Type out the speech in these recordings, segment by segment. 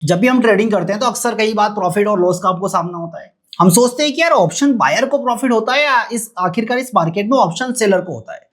जब भी हम ट्रेडिंग करते हैं तो अक्सर कई बार प्रॉफिट और लॉस का आपको सामना होता है। हम सोचते हैं कि यार ऑप्शन बायर को प्रॉफिट होता है या इस आखिरकार इस मार्केट में ऑप्शन सेलर को होता है।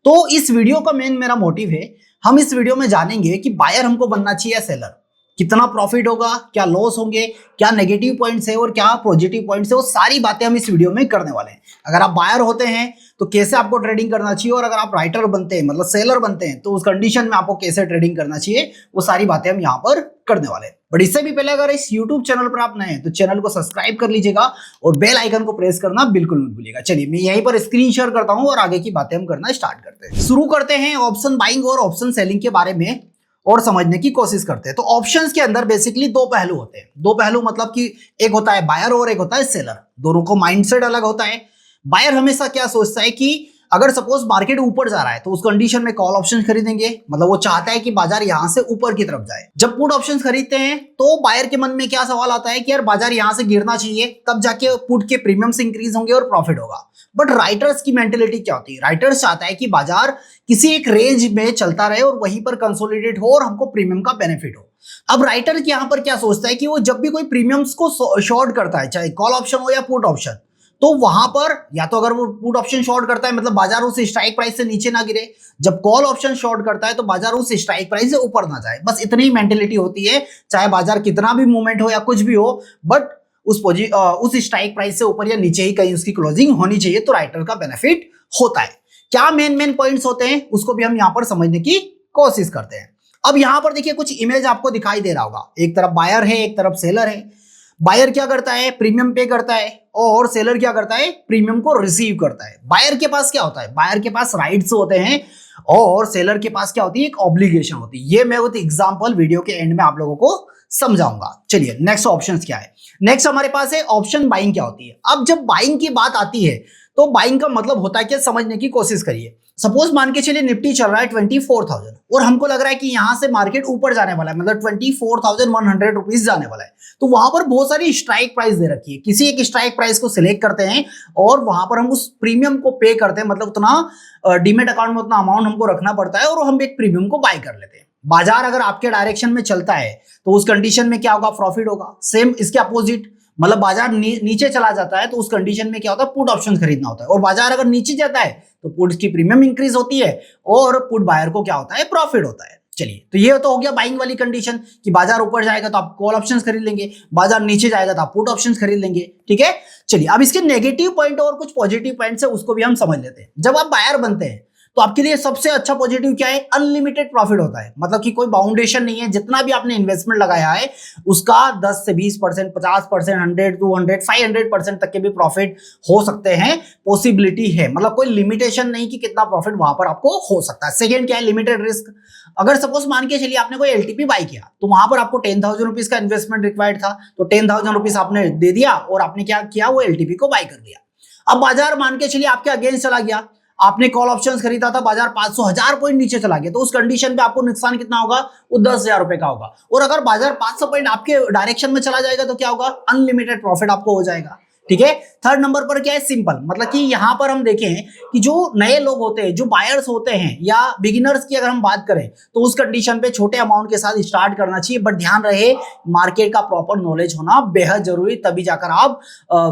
तो इस वीडियो का मेन मेरा मोटिव है, हम इस वीडियो में जानेंगे कि बायर हमको बनना चाहिए या सेलर, कितना प्रॉफिट होगा, क्या लॉस होंगे, क्या नेगेटिव पॉइंट्स है और क्या पॉजिटिव पॉइंट्स है, वो सारी बातें हम इस वीडियो में करने वाले हैं। अगर आप बायर होते हैं तो कैसे आपको ट्रेडिंग करना चाहिए, और अगर आप राइटर बनते हैं मतलब सेलर बनते हैं तो उस कंडीशन में आपको कैसे ट्रेडिंग करना चाहिए, वो सारी बातें हम यहाँ पर करने वाले हैं। बट इससे भी पहले अगर इस YouTube चैनल पर आप नए हैं तो चैनल को सब्सक्राइब कर लीजिएगा और बेल आइकन को प्रेस करना बिल्कुल मत भूलिएगा। चलिए मैं यहीं पर स्क्रीन शेयर करता हूं और आगे की बातें हम करना स्टार्ट करते हैं। शुरू करते हैं ऑप्शन बाइंग और ऑप्शन सेलिंग के बारे में और समझने की कोशिश करते हैं। तो ऑप्शंस के अंदर बेसिकली दो पहलू होते हैं। दो पहलू मतलब कि एक होता है बायर और एक होता है सेलर। दोनों को माइंडसेट अलग होता है। बायर हमेशा क्या सोचता है कि अगर सपोज मार्केट ऊपर जा रहा है तो उस कंडीशन में कॉल ऑप्शन खरीदेंगे, मतलब वो चाहता है कि बाजार यहां से ऊपर की तरफ जाए। जब पुट ऑप्शन खरीदते हैं तो बायर के मन में क्या सवाल आता है कि यार बाजार यहां से गिरना चाहिए, तब जाके पुट के प्रीमियम्स इंक्रीज होंगे और प्रॉफिट होगा। बट राइटर्स की मेंटेलिटी क्या होती है? राइटर्स चाहता है कि बाजार किसी एक रेंज में चलता रहे और वहीं पर कंसोलिडेट हो और हमको प्रीमियम का बेनिफिट हो। अब राइटर यहां पर क्या सोचता है कि वो जब भी कोई प्रीमियम्स को शॉर्ट करता है, चाहे कॉल ऑप्शन हो या पुट ऑप्शन, तो वहां पर या तो अगर वो पुट ऑप्शन शॉर्ट करता है मतलब बाजार उस स्ट्राइक प्राइस से नीचे ना गिरे, जब कॉल ऑप्शन शॉर्ट करता है तो बाजार उस स्ट्राइक प्राइस से ऊपर ना जाए। बस इतनी ही मेंटेलिटी होती है, चाहे बाजार कितना भी मूवमेंट हो या कुछ भी हो, बट उस स्ट्राइक प्राइस से ऊपर या नीचे ही कहीं उसकी क्लोजिंग होनी चाहिए, तो राइटर का बेनिफिट होता है। क्या मेन पॉइंट्स होते हैं उसको भी हम यहां पर समझने की कोशिश करते हैं। अब यहां पर देखिए कुछ इमेज आपको दिखाई दे रहा होगा, एक तरफ बायर है एक तरफ सेलर है। बायर क्या करता है? प्रीमियम पे करता है, और सेलर क्या करता है? प्रीमियम को रिसीव करता है। बायर के पास क्या होता है? बायर के पास राइट्स होते हैं और सेलर के पास क्या होती है? एक ऑब्लिगेशन होती है। ये मैं विद एग्जांपल वीडियो के एंड में आप लोगों को समझाऊंगा। चलिए नेक्स्ट ऑप्शंस क्या है। नेक्स्ट हमारे पास है ऑप्शन बाइंग क्या होती है। अब जब बाइंग की बात आती है तो बाइंग का मतलब होता है कि समझने की कोशिश करिए। सपोज मान के चलिए निफ्टी चल रहा है 24,000 और हमको लग रहा है कि यहां से मार्केट ऊपर जाने वाला है, मतलब 24,100 रुपीज जाने वाला है। तो वहां पर बहुत सारी स्ट्राइक प्राइस दे रखी है। किसी एक स्ट्राइक प्राइस को सिलेक्ट करते हैं और वहां पर हम उस प्रीमियम को पे करते हैं, मतलब उतना डीमेट अकाउंट में उतना अमाउंट हमको रखना पड़ता है और हम एक प्रीमियम को बाय कर लेते हैं। बाजार अगर आपके डायरेक्शन में चलता है तो उस कंडीशन में क्या होगा? प्रॉफिट होगा। सेम इसके अपोजिट, मतलब बाजार नीचे चला जाता है तो उस कंडीशन में क्या होता है? पुट ऑप्शन खरीदना होता है। और बाजार अगर नीचे जाता है तो पुट की प्रीमियम इंक्रीज होती है और पुट बायर को क्या होता है? प्रॉफिट होता है। चलिए, तो ये तो हो गया बाइंग वाली कंडीशन कि बाजार ऊपर जाएगा तो आप कॉल ऑप्शंस खरीद लेंगे, बाजार नीचे जाएगा तो आप पुट ऑप्शंस खरीद लेंगे। ठीक है, चलिए अब इसके नेगेटिव पॉइंट और कुछ पॉजिटिव पॉइंट्स है उसको भी हम समझ लेते हैं। जब आप बायर बनते हैं तो आपके लिए सबसे अच्छा पॉजिटिव क्या है? अनलिमिटेड प्रॉफिट होता है। मतलब कि कोई बाउंडेशन नहीं है, जितना भी आपने इन्वेस्टमेंट लगाया है उसका 10 से 20%, 50%, 100, 200, 500% तक के भी प्रॉफिट हो सकते हैं। पॉसिबिलिटी है, मतलब कोई लिमिटेशन नहीं कि कितना प्रॉफिट वहां पर आपको हो सकता है। सेकेंड क्या है? Limited risk. अगर सपोज मान के चलिए आपने कोई एलटीपी बाई किया तो वहां पर आपको 10,000 रुपीज का इन्वेस्टमेंट रिक्वायर्ड था, तो 10,000 रुपीज आपने दे दिया और आपने क्या किया? वो एलटीपी को बाई कर लिया। अब बाजार मान के चलिए आपके अगेंस्ट चला गया, आपने कॉल ऑप्शंस खरीदा था, बाजार 500 पॉइंट नीचे चला गया, तो उस कंडीशन पे आपको नुकसान कितना होगा? वो 10,000 रुपए का होगा। और अगर बाजार 500 पॉइंट आपके डायरेक्शन में चला जाएगा तो क्या होगा? अनलिमिटेड प्रॉफिट आपको हो जाएगा। ठीक है, थर्ड नंबर पर क्या है? सिंपल। मतलब कि यहां पर हम देखें कि जो नए लोग होते हैं, जो बायर्स होते हैं या बिगिनर्स की अगर हम बात करें तो उस कंडीशन पे छोटे अमाउंट के साथ स्टार्ट करना चाहिए। बट ध्यान रहे मार्केट का प्रॉपर नॉलेज होना बेहद जरूरी, तभी जाकर आप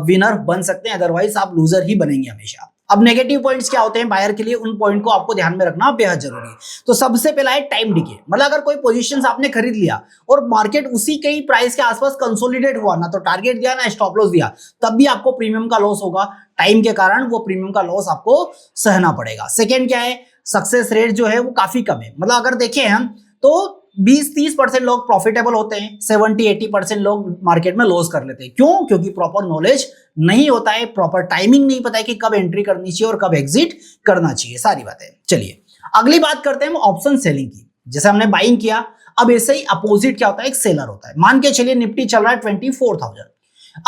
विनर बन सकते हैं, अदरवाइज आप लूजर ही बनेंगे हमेशा। अब नेगेटिव पॉइंट्स क्या होते हैं बायर के लिए, उन पॉइंट को आपको ध्यान में रखना बेहद जरूरी है। तो सबसे पहला है टाइम डिके। मतलब अगर कोई पोजीशंस आपने खरीद लिया और मार्केट उसी के ही प्राइस के आसपास कंसोलिडेट हुआ, ना तो टारगेट दिया ना स्टॉप लॉस दिया, तब भी आपको प्रीमियम का लॉस होगा। टाइम के कारण वो प्रीमियम का लॉस आपको सहना पड़ेगा। सेकेंड क्या है? सक्सेस रेट जो है वो काफी कम है। मतलब अगर देखें हम तो 20-30% लोग प्रॉफिटेबल होते हैं, 70-80% लोग मार्केट में लॉस कर लेते हैं। क्यों? क्योंकि प्रॉपर नॉलेज नहीं होता है, प्रॉपर टाइमिंग नहीं पता है कि कब एंट्री करनी चाहिए और कब एग्जिट करना चाहिए, सारी बातें। चलिए अगली बात करते हैं हम ऑप्शन सेलिंग की। जैसे हमने बाइंग किया, अब ऐसे ही अपोजिट क्या होता है? एक सेलर होता है। मान के चलिए निफ्टी चल रहा है 24,000,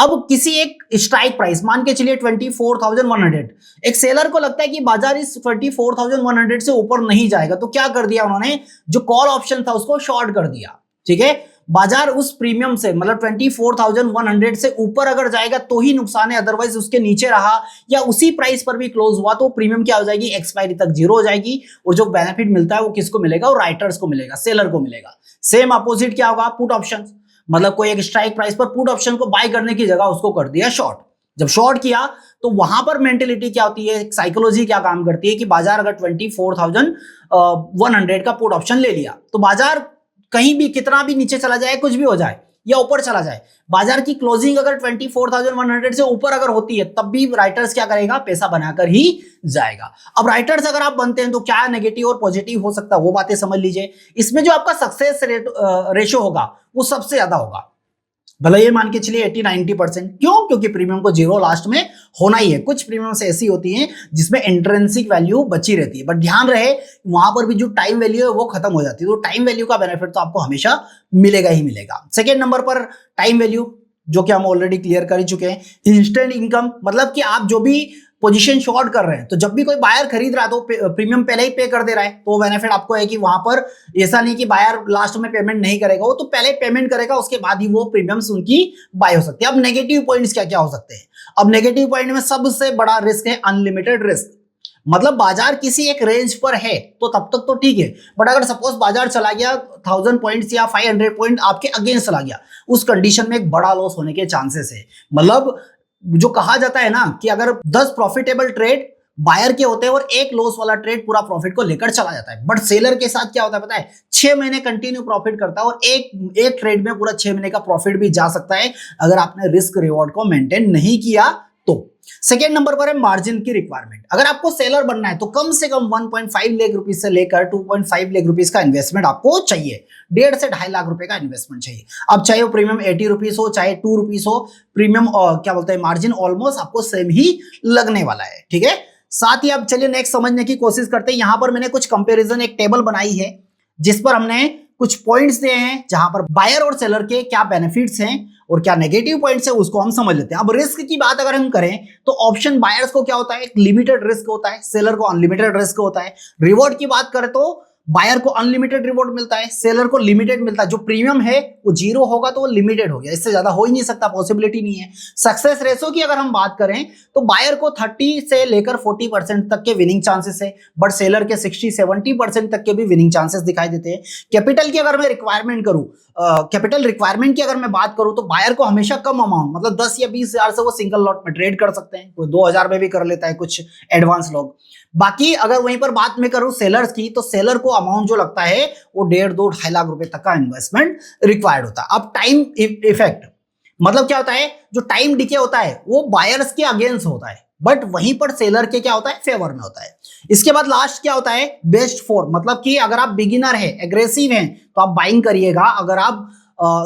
अब किसी एक स्ट्राइक प्राइस मान के चलिए 24,100, एक सेलर को लगता है कि बाजार इस 24,100 से ऊपर नहीं जाएगा, तो क्या कर दिया उन्होंने? जो कॉल ऑप्शन था उसको शॉर्ट कर दिया। ठीक है, बाजार उस प्रीमियम से मतलब 24,100 से ऊपर अगर जाएगा तो ही नुकसान है, अदरवाइज उसके नीचे रहा या उसी प्राइस पर भी क्लोज हुआ तो प्रीमियम क्या हो जाएगी? एक्सपायरी तक जीरो हो जाएगी। और जो बेनिफिट मिलता है वो किसको मिलेगा? वो राइटर्स को मिलेगा, सेलर को मिलेगा। सेम अपोजिट क्या होगा? Put option. मतलब कोई एक स्ट्राइक प्राइस पर पुट ऑप्शन को बाय करने की जगह उसको कर दिया शॉर्ट। जब शॉर्ट किया तो वहां पर मेंटेलिटी क्या होती है, साइकोलॉजी क्या काम करती है कि बाजार अगर 24,100 का पुट ऑप्शन ले लिया तो बाजार कहीं भी कितना भी नीचे चला जाए, कुछ भी हो जाए या ऊपर चला जाए, बाजार की क्लोजिंग अगर 24,100 से ऊपर अगर होती है तब भी राइटर्स क्या करेगा, पैसा बनाकर ही जाएगा। अब राइटर्स अगर आप बनते हैं तो क्या नेगेटिव और पॉजिटिव हो सकता है वो बातें समझ लीजिए। इसमें जो आपका सक्सेस रेशो होगा वो सबसे ज्यादा होगा, भले ये मान के चलिए 80-90%। क्यों? क्योंकि प्रीमियम को जीरो लास्ट में होना ही है। कुछ प्रीमियम से ऐसी होती हैं जिसमें इंट्रिंसिक वैल्यू बची रहती है, बट ध्यान रहे वहां पर भी जो टाइम वैल्यू है वो खत्म हो जाती है, तो टाइम वैल्यू का बेनिफिट तो आपको हमेशा मिलेगा ही मिलेगा। सेकेंड नंबर पर टाइम वैल्यू, जो कि हम ऑलरेडी क्लियर कर ही चुके हैं। इंस्टेंट इनकम, मतलब कि आप जो भी पोजीशन शॉर्ट कर रहे हैं तो जब भी कोई बायर खरीद रहा है तो प्रीमियम पहले ही पे कर दे रहा है, तो बेनिफिट आपको है कि वहां पर ऐसा नहीं कि बायर लास्ट में पेमेंट नहीं करेगा, वो तो पहले पेमेंट करेगा, उसके बाद ही वो प्रीमियम्स उनकी बाय हो सकती है। अब नेगेटिव पॉइंट्स क्या क्या हो सकते हैं? अब नेगेटिव पॉइंट में सबसे बड़ा रिस्क है अनलिमिटेड रिस्क। मतलब बाजार किसी एक रेंज पर है तो तब तक तो ठीक है, बट अगर सपोज बाजार चला गया 1000 पॉइंट्स या 500 पॉइंट आपके अगेंस्ट चला गया, उस कंडीशन में एक बड़ा लॉस होने के चांसेस है। मतलब जो कहा जाता है ना कि अगर 10 प्रॉफिटेबल ट्रेड बायर के होते हैं और एक लॉस वाला ट्रेड पूरा प्रॉफिट को लेकर चला जाता है, बट सेलर के साथ क्या होता है पता है, 6 महीने कंटिन्यू प्रॉफिट करता है और एक ट्रेड में पूरा 6 महीने का प्रॉफिट भी जा सकता है अगर आपने रिस्क रिवॉर्ड को मेंटेन नहीं किया तो। सेकेंड नंबर पर है मार्जिन की रिक्वायरमेंट। अगर आपको सेलर बनना है तो कम से कम 1.5 लाख रुपीज से लेकर 2.5 लाख रुपीज का इन्वेस्टमेंट आपको चाहिए, 1.5 से 2.5 लाख रुपए का इन्वेस्टमेंट चाहिए। अब चाहे वो प्रीमियम 80 रुपीज हो चाहे 2 रुपीज हो, प्रीमियम क्या बोलते हैं मार्जिन ऑलमोस्ट आपको सेम ही लगने वाला है, ठीक है। साथ ही अब चलिए नेक्स्ट समझने की कोशिश करते हैं। यहां पर मैंने कुछ कंपैरिजन एक टेबल बनाई है जिस पर हमने कुछ पॉइंट्स दिए हैं जहां पर बायर और सेलर के क्या बेनिफिट्स हैं और क्या नेगेटिव पॉइंट्स है उसको हम समझ लेते हैं। अब रिस्क की बात अगर हम करें तो ऑप्शन बायर्स को क्या होता है, एक लिमिटेड रिस्क होता है, सेलर को अनलिमिटेड रिस्क होता है। रिवॉर्ड की बात करें तो बायर को अनलिमिटेड रिवॉर्ड मिलता है, सेलर को लिमिटेड मिलता है। जो प्रीमियम है वो जीरो होगा तो वो लिमिटेड हो गया, इससे ज्यादा हो ही नहीं सकता, पॉसिबिलिटी नहीं है। सक्सेस रेशो की अगर हम बात करें तो बायर को 30 से लेकर 40% तक के विनिंग चांसेस है, बट सेलर के 60-70% तक के भी विनिंग चांसेस दिखाई देते हैं। कैपिटल की अगर मैं रिक्वायरमेंट करूं, कैपिटल रिक्वायरमेंट की अगर मैं बात करूं तो बायर को हमेशा कम अमाउंट, मतलब 10 या 20 हजार से वो सिंगल लॉट में ट्रेड कर सकते हैं, कोई 2000 में भी कर लेता है कुछ एडवांस लोग। बाकी अगर वहीं पर बात मैं करूं सेलर्स की तो सेलर को अमाउंट जो लगता है वो 1.5-2-2.5 लाख रुपए तक का इन्वेस्टमेंट रिक्वायर्ड होता है। अब टाइम इफेक्ट, मतलब क्या होता है, जो टाइम डिके होता है वो बायर्स के अगेंस्ट होता है, बट वहीं पर सेलर के क्या होता है, फेवर में होता है। इसके बाद लास्ट क्या होता है, बेस्ट फॉर, मतलब कि अगर आप बिगिनर है, एग्रेसिव हैं तो आप बाइंग करिएगा। अगर आप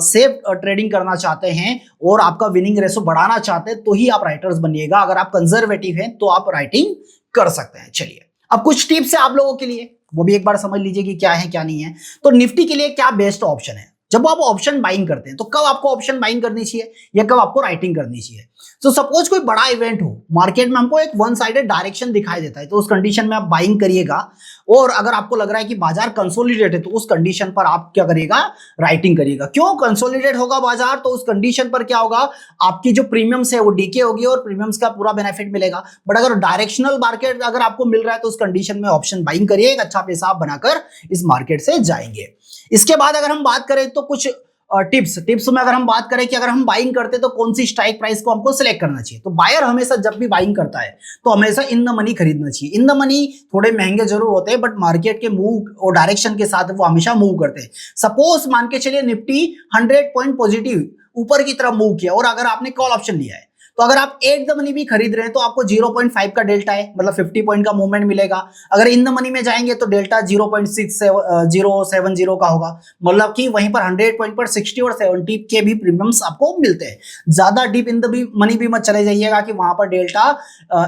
सेफ ट्रेडिंग करना चाहते हैं और आपका विनिंग रेशो बढ़ाना चाहते हैं तो ही आप राइटर्स बनिएगा। अगर आप कंजर्वेटिव हैं तो आप राइटिंग कर सकते हैं। चलिए अब कुछ टिप्स है आप लोगों के लिए, वो भी एक बार समझ लीजिए कि क्या है क्या नहीं है। तो निफ्टी के लिए क्या बेस्ट ऑप्शन है, जब आप ऑप्शन बाइंग करते हैं तो कब आपको ऑप्शन बाइंग करनी चाहिए या कब आपको राइटिंग करनी चाहिए। तो सपोज कोई बड़ा इवेंट हो मार्केट में, हमको एक वन साइडेड डायरेक्शन दिखाई देता है तो उस कंडीशन में आप बाइंग करिएगा। और अगर आपको लग रहा है कि बाजार कंसोलिडेट है तो उस कंडीशन पर आप क्या करिएगा, राइटिंग करिएगा। क्यों कंसोलिडेट होगा बाजार, तो उस कंडीशन पर क्या होगा, आपकी जो प्रीमियम्स है वो डीके होगी और प्रीमियम्स का पूरा बेनिफिट मिलेगा। बट अगर डायरेक्शनल मार्केट अगर आपको मिल रहा है तो उस कंडीशन में ऑप्शन बाइंग करिए, एक अच्छा पैसा आप बनाकर इस मार्केट से जाएंगे। इसके बाद अगर हम बात करें तो कुछ टिप्स में अगर हम बात करें कि अगर हम बाइंग करते तो कौन सी स्ट्राइक प्राइस को हमको सिलेक्ट करना चाहिए। तो बायर हमेशा जब भी बाइंग करता है तो हमेशा इन द मनी खरीदना चाहिए। इन द मनी थोड़े महंगे जरूर होते हैं बट मार्केट के मूव और डायरेक्शन के साथ वो हमेशा मूव करते हैं। सपोज मान के चलिए निफ्टी 100 पॉइंट पॉजिटिव ऊपर की तरफ मूव किया और अगर आपने कॉल ऑप्शन लिया है तो अगर आप एट द मनी भी खरीद रहे हैं तो आपको 0.5 का डेल्टा है, मतलब 50 पॉइंट का मूवमेंट मिलेगा। अगर इन द मनी में जाएंगे तो डेल्टा 0.6070 का होगा, मतलब कि वहीं पर 100 पॉइंट पर 60 और 70 के भी प्रीमियम्स आपको मिलते हैं। ज्यादा डीप इन द मनी भी मत चले जाइएगा कि वहां पर डेल्टा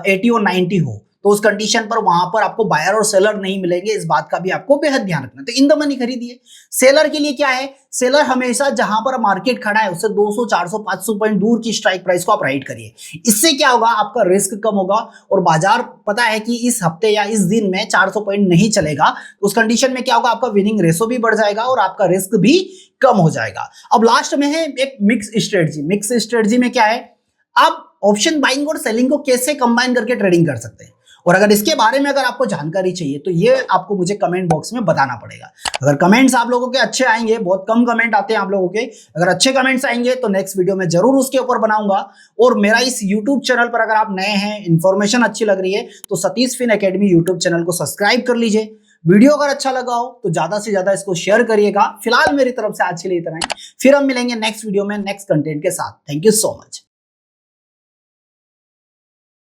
80 और 90 हो, तो उस कंडीशन पर वहां पर आपको बायर और सेलर नहीं मिलेंगे, इस बात का भी आपको बेहद ध्यान रखना। तो इन द मनी खरीदिए। सेलर के लिए क्या है, सेलर हमेशा जहां पर मार्केट खड़ा है उससे 200 400 500 पॉइंट दूर की स्ट्राइक प्राइस को आप राइट करिए। इससे क्या होगा, आपका रिस्क कम होगा और बाजार पता है कि इस हफ्ते या इस दिन में 400 पॉइंट नहीं चलेगा, तो उस कंडीशन में क्या होगा, आपका विनिंग रेशो भी बढ़ जाएगा और आपका रिस्क भी कम हो जाएगा। अब लास्ट में है एक मिक्स स्ट्रेटजी। मिक्स स्ट्रेटजी में क्या है, आप ऑप्शन बाइंग और सेलिंग को कैसे कंबाइन करके ट्रेडिंग कर सकते हैं। और अगर इसके बारे में अगर आपको जानकारी चाहिए तो ये आपको मुझे कमेंट बॉक्स में बताना पड़ेगा। अगर कमेंट्स आप लोगों के अच्छे आएंगे, बहुत कम कमेंट आते हैं आप लोगों के, अगर अच्छे कमेंट्स आएंगे तो नेक्स्ट वीडियो में जरूर उसके ऊपर बनाऊंगा। और मेरा इस यूट्यूब चैनल पर अगर आप नए हैं, इंफॉर्मेशन अच्छी लग रही है तो Satish Fin Academy YouTube channel को सब्सक्राइब कर लीजिए। वीडियो अगर अच्छा लगा हो तो ज्यादा से ज्यादा इसको शेयर करिएगा। फिलहाल मेरी तरफ से आज के लिए इतना ही, फिर हम मिलेंगे नेक्स्ट वीडियो में नेक्स्ट कंटेंट के साथ। Thank you so much.